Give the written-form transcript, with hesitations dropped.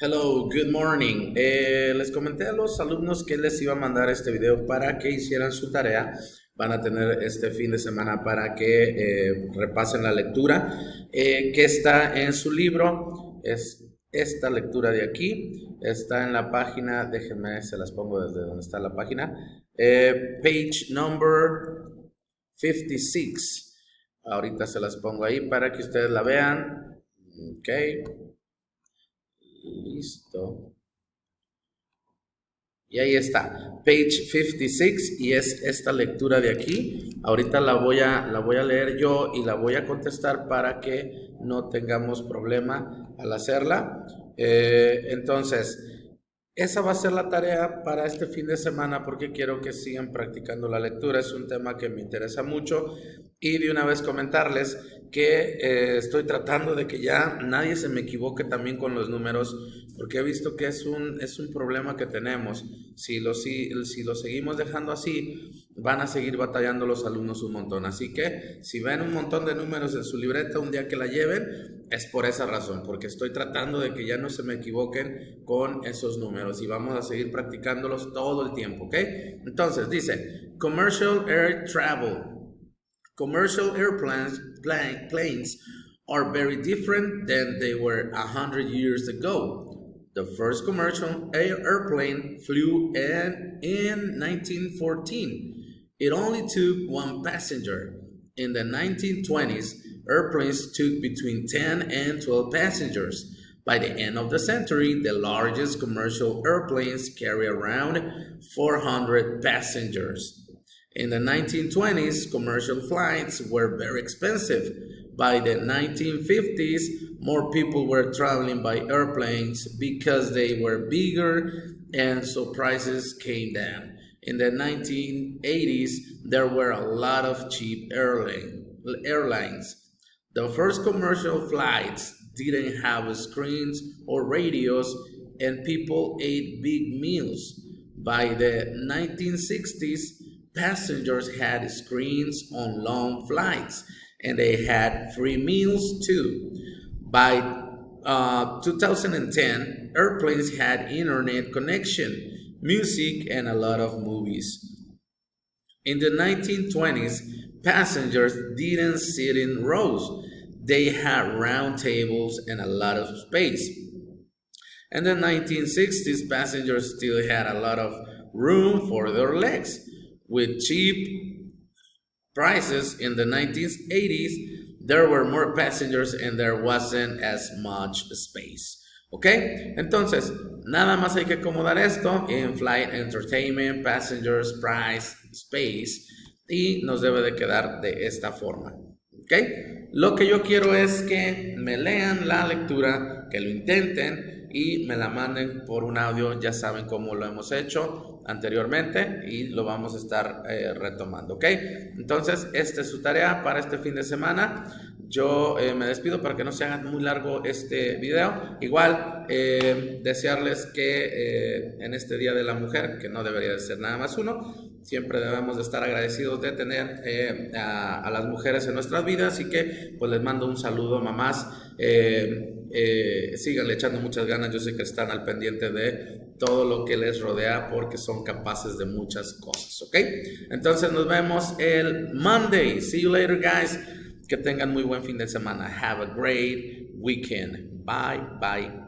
Hello, good morning. Les comenté a los alumnos que les iba a mandar este video para que hicieran su tarea. Van a tener este fin de semana para que repasen la lectura que está en su libro. Es esta lectura de aquí. Está en la página, déjenme, se las pongo desde donde está la página. Page number 56. Ahorita se las pongo ahí para que ustedes la vean. Ok. Listo. Y ahí está, page 56, y es esta lectura de aquí. Ahorita la voy a leer yo y la voy a contestar para que no tengamos problema al hacerla. Entonces, esa va a ser la tarea para este fin de semana porque quiero que sigan practicando la lectura. Es un tema que me interesa mucho y de una vez comentarles que estoy tratando de que ya nadie se me equivoque también con los números porque he visto que es un problema que tenemos. Si lo seguimos dejando así, van a seguir batallando los alumnos un montón. Así que si ven un montón de números en su libreta un día que la lleven, es por esa razón, porque estoy tratando de que ya no se me equivoquen con esos números y vamos a seguir practicándolos todo el tiempo, ¿ok? Entonces dice, commercial air travel. Commercial planes are very different than they were 100 years ago. The first commercial airplane flew in 1914. It only took one passenger. In the 1920s, airplanes took between 10 and 12 passengers. By the end of the century, the largest commercial airplanes carry around 400 passengers. In the 1920s, commercial flights were very expensive. By the 1950s, more people were traveling by airplanes because they were bigger and so prices came down. In the 1980s, there were a lot of cheap airlines. The first commercial flights didn't have screens or radios, and people ate big meals. By the 1960s, passengers had screens on long flights, and they had free meals too. By 2010, airplanes had internet connection, music, and a lot of movies. In the 1920s, passengers didn't sit in rows. They had round tables and a lot of space. In the 1960s, passengers still had a lot of room for their legs. With cheap prices in the 1980s, there were more passengers and there wasn't as much space. ¿Ok? Entonces, nada más hay que acomodar esto en flight, entertainment, passengers, price, space, y nos debe de quedar de esta forma. ¿Ok? Lo que yo quiero es que me lean la lectura, que lo intenten y me la manden por un audio. Ya saben cómo lo hemos hecho anteriormente y lo vamos a estar retomando, ¿ok? Entonces, esta es su tarea para este fin de semana. Yo me despido para que no se haga muy largo este video. Igual, desearles que en este Día de la Mujer, que no debería de ser nada más uno, siempre debemos de estar agradecidos de tener a las mujeres en nuestras vidas. Así que pues les mando un saludo, mamás. Síganle echando muchas ganas. Yo sé que están al pendiente de todo lo que les rodea porque son capaces de muchas cosas, ¿ok? Entonces nos vemos el Monday. See you later, guys. Que tengan muy buen fin de semana. Have a great weekend. Bye, bye.